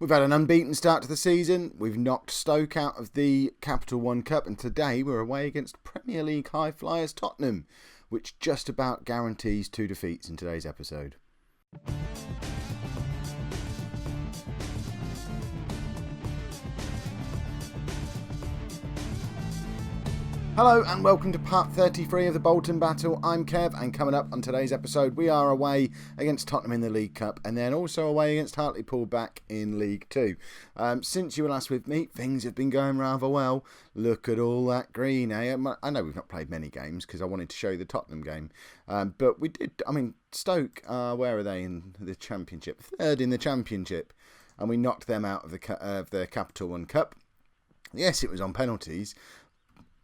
We've had an unbeaten start to the season. We've knocked Stoke out of the Capital One Cup, and today we're away against Premier League high flyers Tottenham, which just about guarantees 2 defeats in today's episode. Hello and welcome to part 33 of the Bolton battle. I'm Kev, and coming up on today's episode we are away against Tottenham in the League Cup and then also away against Hartlepool back in League 2. Since you were last with me, things have been going rather well. Look at all that green, eh? I know we've not played many games because I wanted to show you the Tottenham game, but we did. Stoke, where are they in the Championship? Third in the Championship, and we knocked them out of the Capital One Cup. Yes, it was on penalties.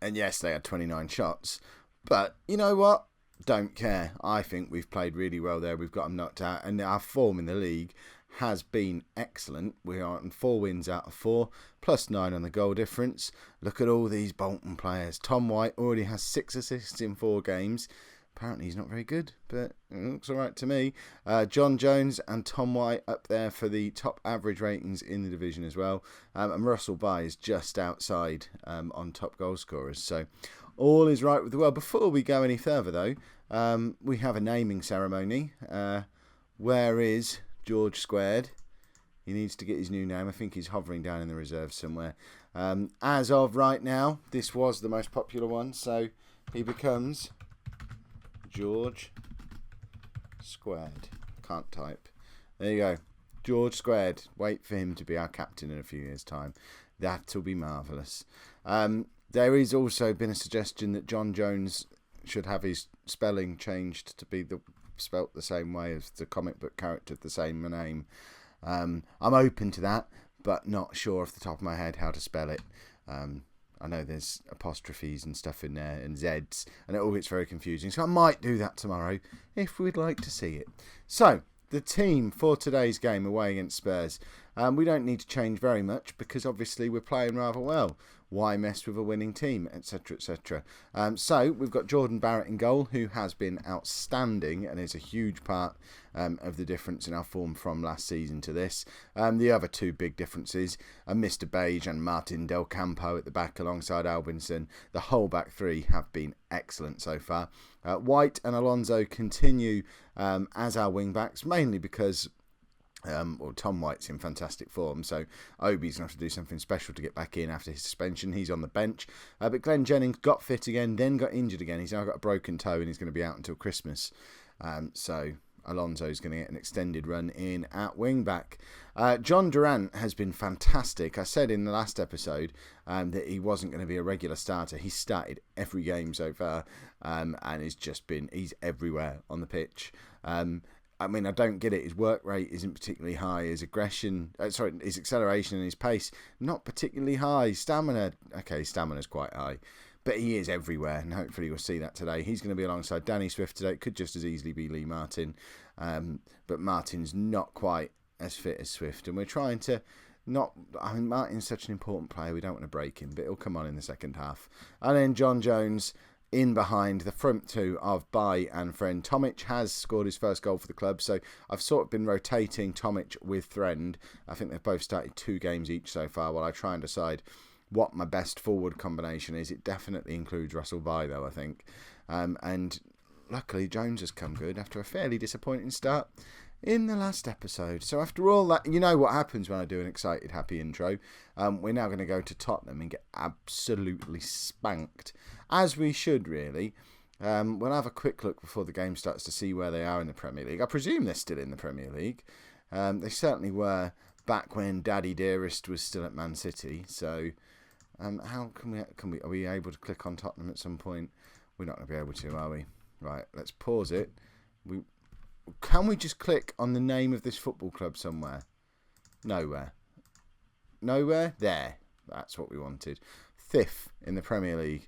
And yes, they had 29 shots. But you know what? Don't care. I think we've played really well there. We've got them knocked out. And our form in the league has been excellent. We are on 4 wins out of 4, plus 9 on the goal difference. Look at all these Bolton players. Tom White already has 6 assists in 4 games. Apparently he's not very good, but it looks all right to me. John Jones and Tom White up there for the top average ratings in the division as well. And Russell Bye is just outside on top goal scorers. So all is right with the world. Before we go any further, though, we have a naming ceremony. Where is George Squared? He needs to get his new name. I think he's hovering down in the reserves somewhere. As of right now, this was the most popular one, so he becomes George Squared. Can't type. There you go. George Squared. Wait for him to be our captain in a few years' time. That'll be marvellous. There has also been a suggestion that John Jones should have his spelling changed to be spelt the same way as the comic book character of the same name. I'm open to that, but not sure off the top of my head how to spell it. I know there's apostrophes and stuff in there and Zs, and it all gets very confusing. So I might do that tomorrow if we'd like to see it. So, the team for today's game away against Spurs. We don't need to change very much because obviously we're playing rather well. Why mess with a winning team, etc, etc. So, we've got Jordan Barrett in goal, who has been outstanding and is a huge part of the difference in our form from last season to this. The other 2 big differences are Mr. Beige and Martin Del Campo at the back alongside Albinson. The whole back 3 have been excellent so far. White and Alonso continue as our wing backs, mainly because Tom White's in fantastic form, so Obi's going to have to do something special to get back in after his suspension. He's on the bench. But Glenn Jennings got fit again, then got injured again. He's now got a broken toe and he's going to be out until Christmas. So Alonso's going to get an extended run in at wing back. John Durant has been fantastic. I said in the last episode that he wasn't going to be a regular starter. He's started every game so far, and he's everywhere on the pitch. I don't get it. His work rate isn't particularly high. His his acceleration and his pace, not particularly high. Stamina's quite high. But he is everywhere, and hopefully we'll see that today. He's going to be alongside Danny Swift today. It could just as easily be Lee Martin. But Martin's not quite as fit as Swift, and we're trying to Martin's such an important player. We don't want to break him, but he'll come on in the second half. And then John Jones in behind the front 2 of Bye and Friend. Tomic has scored his first goal for the club, so I've sort of been rotating Tomic with Friend. I think they've both started 2 games each so far while I try and decide what my best forward combination is. It definitely includes Russell Bye, though, I think. And luckily, Jones has come good after a fairly disappointing start in the last episode. So after all that, you know what happens when I do an excited, happy intro. We're now going to go to Tottenham and get absolutely spanked, as we should, really. We'll have a quick look before the game starts to see where they are in the Premier League. I presume they're still in the Premier League. They certainly were back when Daddy Dearest was still at Man City. So how are we able to click on Tottenham at some point? We're not going to be able to, are we? Right, let's pause it. Can we just click on the name of this football club somewhere? Nowhere. There. That's what we wanted. 5th in the Premier League.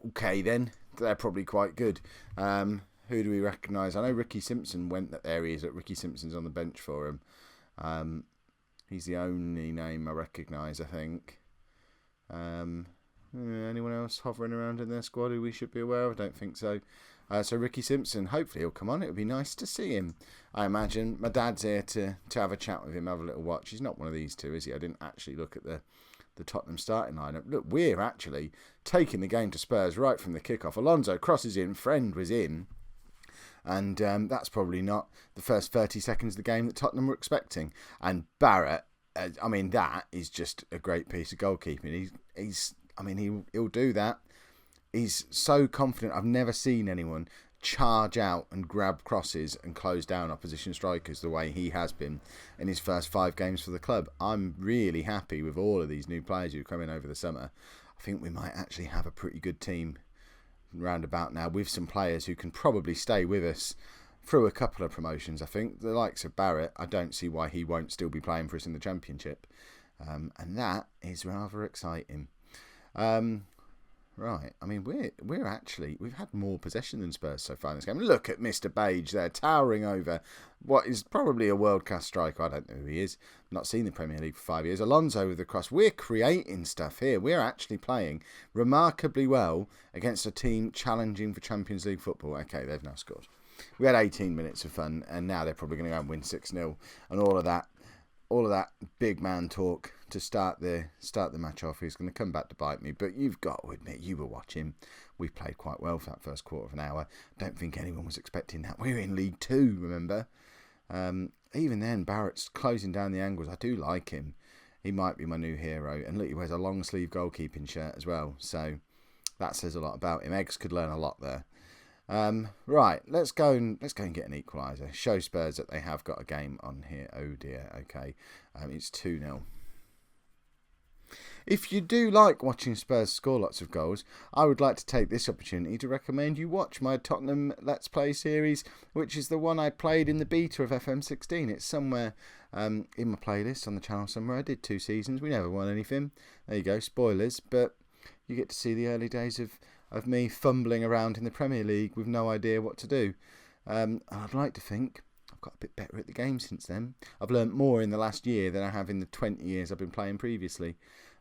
Okay then, they're probably quite good. Who do we recognise? I know Ricky Simpson went there. He is. Ricky Simpson's on the bench for him. He's the only name I recognise, I think. Anyone else hovering around in their squad who we should be aware of? I don't think so. So Ricky Simpson, hopefully he'll come on. It would be nice to see him. I imagine my dad's here to have a chat with him, have a little watch. He's not one of these two, is he? I didn't actually look at the Tottenham starting lineup. Look, we're actually taking the game to Spurs right from the kickoff. Alonso crosses in, Friend was in. And that's probably not the first 30 seconds of the game that Tottenham were expecting. And Barrett, that is just a great piece of goalkeeping. He'll do that. He's so confident. I've never seen anyone charge out and grab crosses and close down opposition strikers the way he has been in his first 5 games for the club. I'm really happy with all of these new players who come in over the summer. I think we might actually have a pretty good team roundabout now, with some players who can probably stay with us through a couple of promotions. I think the likes of Barrett, I don't see why he won't still be playing for us in the Championship, and that is rather exciting. Right, we've had more possession than Spurs so far in this game. Look at Mr. Page there, towering over what is probably a world-class striker. I don't know who he is. Not seen the Premier League for 5 years. Alonso with the cross. We're creating stuff here. We're actually playing remarkably well against a team challenging for Champions League football. Okay, they've now scored. We had 18 minutes of fun, and now they're probably going to go and win 6-0, and all of that big man talk to start the match off is going to come back to bite me. But you've got to admit, you were watching. We played quite well for that first quarter of an hour. Don't think anyone was expecting that. We're in League 2, remember? Even then, Barrett's closing down the angles. I do like him. He might be my new hero. And look, he wears a long sleeve goalkeeping shirt as well. So that says a lot about him. Eggs could learn a lot there. Right, let's go and get an equaliser. Show Spurs that they have got a game on here. Oh dear, okay. It's 2-0. If you do like watching Spurs score lots of goals, I would like to take this opportunity to recommend you watch my Tottenham Let's Play series, which is the one I played in the beta of FM16. It's somewhere in my playlist on the channel somewhere. I did 2 seasons. We never won anything. There you go, spoilers. But you get to see the early days of me fumbling around in the Premier League with no idea what to do. And I'd like to think I've got a bit better at the game since then. I've learnt more in the last year than I have in the 20 years I've been playing previously,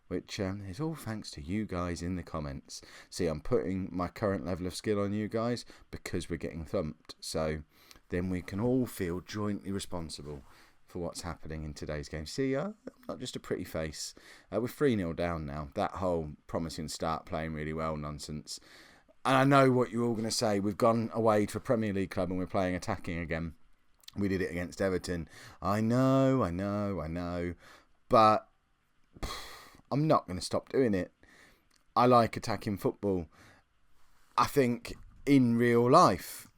which is all thanks to you guys in the comments. See, I'm putting my current level of skill on you guys because we're getting thumped. So then we can all feel jointly responsible for what's happening in today's game. See, I'm not just a pretty face. We're 3-0 down now. That whole promising start playing really well nonsense. And I know what you're all going to say. We've gone away to a Premier League club and we're playing attacking again. We did it against Everton. I know. But I'm not going to stop doing it. I like attacking football. I think in real life,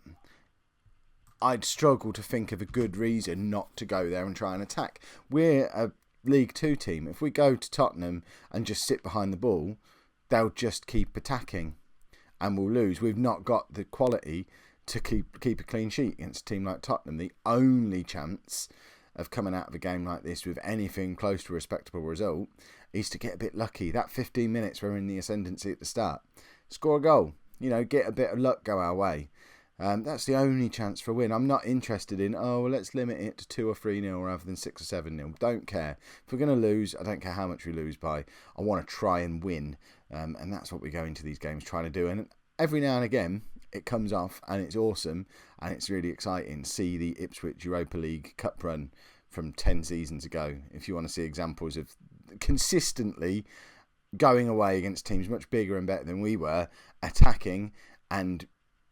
I'd struggle to think of a good reason not to go there and try and attack. We're a League 2 team. If we go to Tottenham and just sit behind the ball, they'll just keep attacking and we'll lose. We've not got the quality to keep a clean sheet against a team like Tottenham. The only chance of coming out of a game like this with anything close to a respectable result is to get a bit lucky. That 15 minutes we're in the ascendancy at the start. Score a goal. Get a bit of luck go our way. That's the only chance for a win. I'm not interested in, let's limit it to 2 or 3-0 rather than 6 or 7-0. Don't care. If we're going to lose, I don't care how much we lose by. I want to try and win. And that's what we go into these games trying to do. And every now and again, it comes off and it's awesome and it's really exciting. See the Ipswich Europa League Cup run from 10 seasons ago. If you want to see examples of consistently going away against teams much bigger and better than we were, attacking and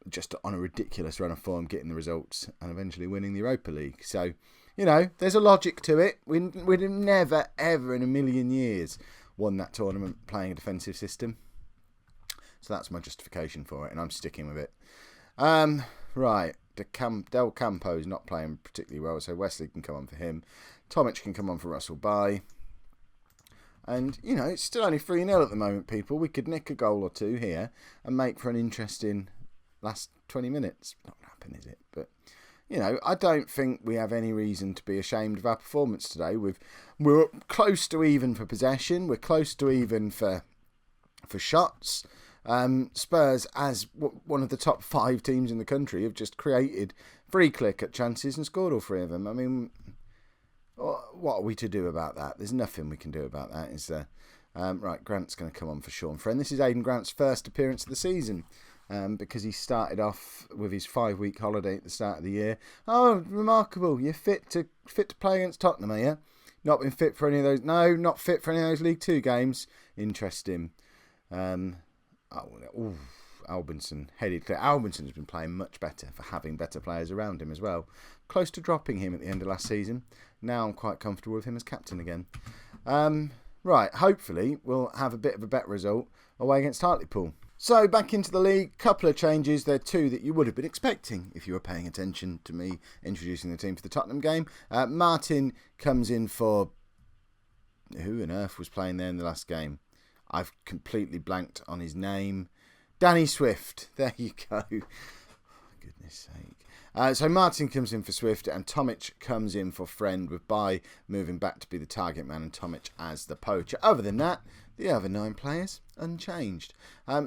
just on a ridiculous run of form, getting the results and eventually winning the Europa League. So, there's a logic to it. We'd have never, ever in a million years won that tournament playing a defensive system. So that's my justification for it, and I'm sticking with it. Right, Del Campo's not playing particularly well, so Wesley can come on for him. Tomic can come on for Russell Bye. And, it's still only 3-0 at the moment, people. We could nick a goal or two here and make for an interesting last 20 minutes. Not going to happen, is it? But, I don't think we have any reason to be ashamed of our performance today. We're close to even for possession. We're close to even for shots. Spurs, as one of the top 5 teams in the country, have just created free click at chances and scored all 3 of them. I mean, what are we to do about that? There's nothing we can do about that, is there? Right, Grant's going to come on for Sean Friend. This is Aidan Grant's first appearance of the season. because he started off with his 5-week holiday at the start of the year. Oh, remarkable! You're fit to play against Tottenham, are you? Not been fit for any of those. No, not fit for any of those League Two games. Interesting. Albinson headed clear. Albinson's been playing much better for having better players around him as well. Close to dropping him at the end of last season. Now I'm quite comfortable with him as captain again. Right, hopefully we'll have a bit of a better result away against Hartlepool. So back into the league, couple of changes. There are two that you would have been expecting if you were paying attention to me introducing the team for the Tottenham game. Martin comes in for... Who on earth was playing there in the last game? I've completely blanked on his name. Danny Swift. There you go. Goodness sake. So Martin comes in for Swift and Tomic comes in for Friend, with Bai moving back to be the target man and Tomic as the poacher. Other than that, the other 9 players unchanged.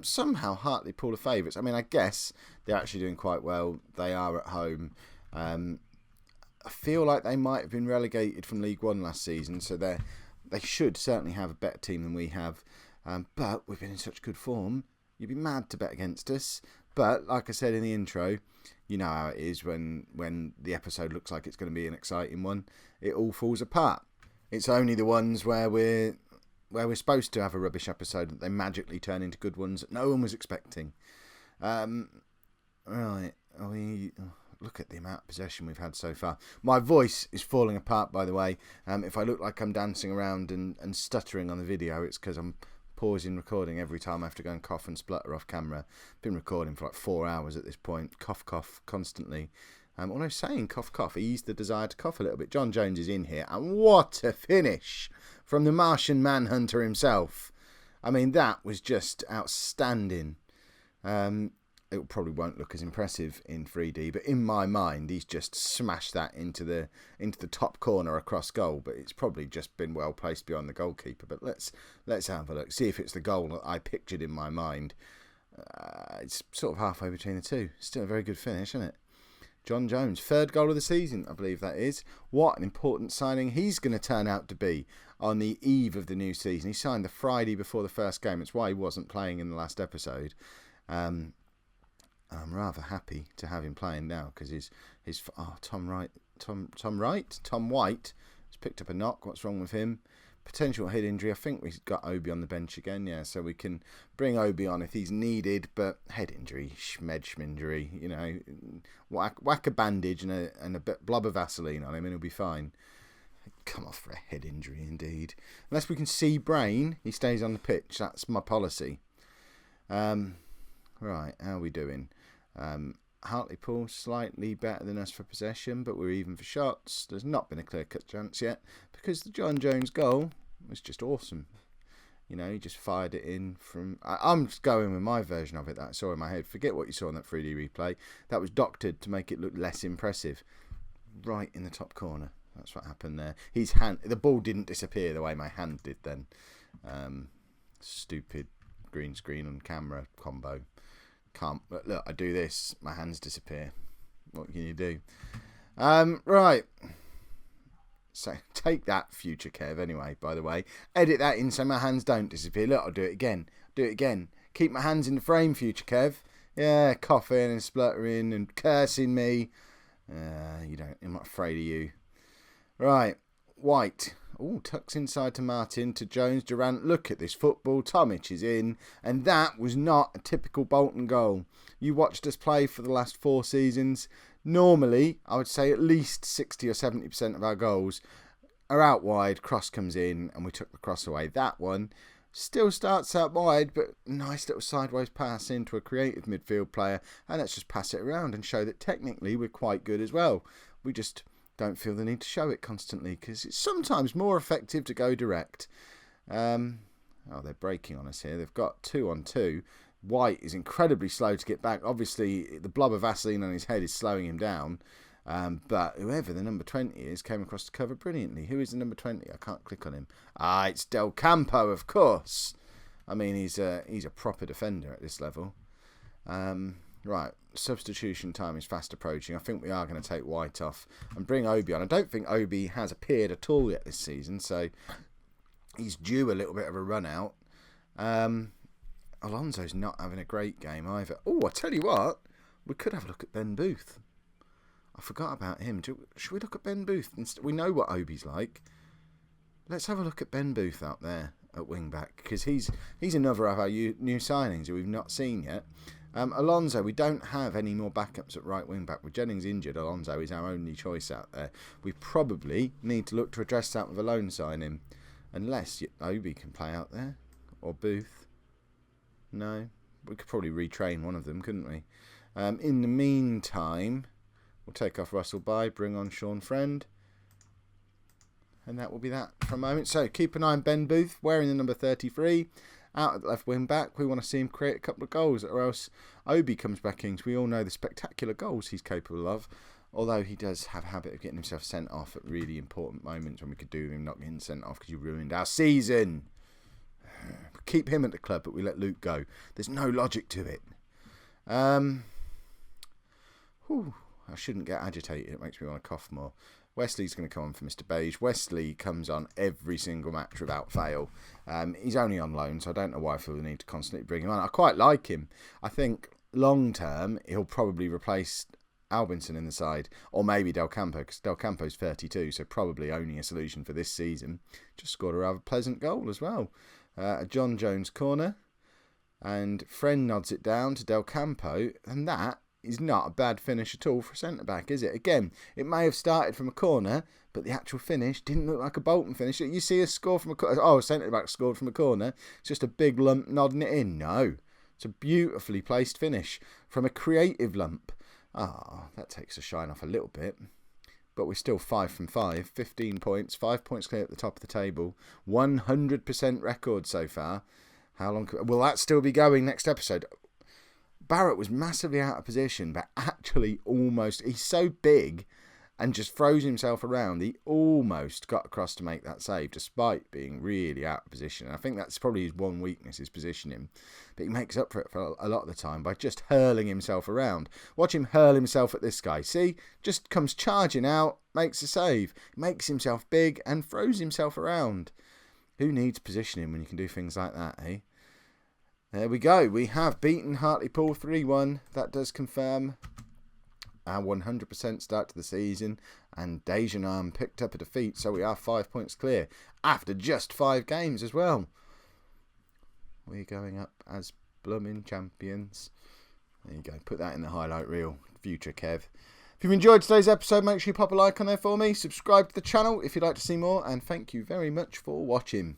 Somehow Hartlepool are favourites. I mean, I guess they're actually doing quite well. They are at home. I feel like they might have been relegated from League One last season, so they should certainly have a better team than we have. But we've been in such good form. You'd be mad to bet against us. But like I said in the intro, you know how it is when the episode looks like it's going to be an exciting one. It all falls apart. It's only the ones where we're supposed to have a rubbish episode that they magically turn into good ones that no one was expecting. Right. Look at the amount of possession we've had so far. My voice is falling apart, by the way. If I look like I'm dancing around and stuttering on the video, it's because I'm pausing recording every time I have to go and cough and splutter off camera. Been recording for like 4 hours at this point. Cough, cough, constantly. Although saying cough, cough, eased the desire to cough a little bit. John Jones is in here, and what a finish from the Martian Manhunter himself. I mean, that was just outstanding. It probably won't look as impressive in 3D, but in my mind, he's just smashed that into the top corner across goal. But it's probably just been well placed beyond the goalkeeper. But let's have a look, see if it's the goal that I pictured in my mind. It's sort of halfway between the two. Still a very good finish, isn't it? John Jones, 3rd goal of the season, I believe that is. What an important signing he's going to turn out to be on the eve of the new season. He signed the Friday before the first game. It's why he wasn't playing in the last episode. I'm rather happy to have him playing now because Tom White has picked up a knock. What's wrong with him? Potential head injury. I think we've got Obi on the bench again, yeah, so we can bring Obi on if he's needed, but head injury, injury, you know, whack a bandage and a blob of Vaseline on him and he'll be fine. Come off for a head injury indeed. Unless we can see brain, he stays on the pitch. That's my policy. Right, how are we doing? Hartlepool slightly better than us for possession, but we're even for shots. There's not been a clear-cut chance yet because the John Jones goal was just awesome. You know, he just fired it in from... I'm just going with my version of it that I saw in my head. Forget what you saw in that 3D replay. That was doctored to make it look less impressive. Right in the top corner. That's what happened there. The ball didn't disappear the way my hand did then. Stupid green screen and camera combo. Can't look, I do this, my hands disappear. What can you do? Right. So take that, future Kev, anyway, by the way. Edit that in so my hands don't disappear. Look, I'll do it again. Keep my hands in the frame, future Kev. Yeah, coughing and spluttering and cursing me. I'm not afraid of you. Right. White. Oh, tucks inside to Martin, to Jones, Durant. Look at this football. Tomic is in. And that was not a typical Bolton goal. You watched us play for the last 4 seasons. Normally, I would say at least 60 or 70% of our goals are out wide. Cross comes in and we took the cross away. That one still starts out wide, but nice little sideways pass into a creative midfield player. And let's just pass it around and show that technically we're quite good as well. We just... don't feel the need to show it constantly because it's sometimes more effective to go direct. They're breaking on us here. They've got 2-on-2. White is incredibly slow to get back. Obviously, the blob of Vaseline on his head is slowing him down. But whoever the number 20 is came across the cover brilliantly. Who is the number 20? I can't click on him. It's Del Campo, of course. I mean, he's a proper defender at this level. Right, substitution time is fast approaching. I think we are going to take White off and bring Obi on. I don't think Obi has appeared at all yet this season, so he's due a little bit of a run out. Alonso's not having a great game either. Oh, I tell you what, we could have a look at Ben Booth. I forgot about him. Should we look at Ben Booth? We know what Obi's like. Let's have a look at Ben Booth out there at wing back, because he's another of our new signings that we've not seen yet. Alonso, we don't have any more backups at right wing back. With Jennings injured, Alonso is our only choice out there. We probably need to look to address that with a loan signing, unless Obi can play out there, or Booth. No, we could probably retrain one of them, couldn't we? In the meantime, we'll take off Russell Bye, bring on Sean Friend. And that will be that for a moment. So keep an eye on Ben Booth, wearing the number 33. Out at the left wing back, we want to see him create a couple of goals, or else Obi comes back in, because we all know the spectacular goals he's capable of. Although he does have a habit of getting himself sent off at really important moments, when we could do with him not getting sent off because you ruined our season. Keep him at the club, but we let Luke go. There's no logic to it. I shouldn't get agitated. It makes me want to cough more. Wesley's going to come on for Mr. Beige. Wesley comes on every single match without fail. He's only on loan, so I don't know why I feel the need to constantly bring him on. I quite like him. I think long term he'll probably replace Albinson in the side, or maybe Del Campo, because Del Campo's 32, so probably only a solution for this season. Just scored a rather pleasant goal as well. A John Jones corner, and Friend nods it down to Del Campo, and that is not a bad finish at all for a centre-back, is it? Again, it may have started from a corner, but the actual finish didn't look like a Bolton finish. You see a score from a corner. Oh, a centre-back scored from a corner. It's just a big lump nodding it in. No. It's a beautifully placed finish from a creative lump. That takes a shine off a little bit. But we're still 5 from 5. 15 points. 5 points clear at the top of the table. 100% record so far. How long will that still be going next episode? Barrett was massively out of position, but actually almost, he's so big and just throws himself around, he almost got across to make that save, despite being really out of position. And I think that's probably his one weakness, his positioning. But he makes up for it for a lot of the time by just hurling himself around. Watch him hurl himself at this guy. See? Just comes charging out, makes a save, makes himself big and throws himself around. Who needs positioning when you can do things like that, eh? There we go. We have beaten Hartlepool 3-1. That does confirm our 100% start to the season. And Dejanam picked up a defeat, so we are 5 points clear after just 5 games as well. We're going up as blooming champions. There you go. Put that in the highlight reel. Future Kev. If you've enjoyed today's episode, make sure you pop a like on there for me. Subscribe to the channel if you'd like to see more. And thank you very much for watching.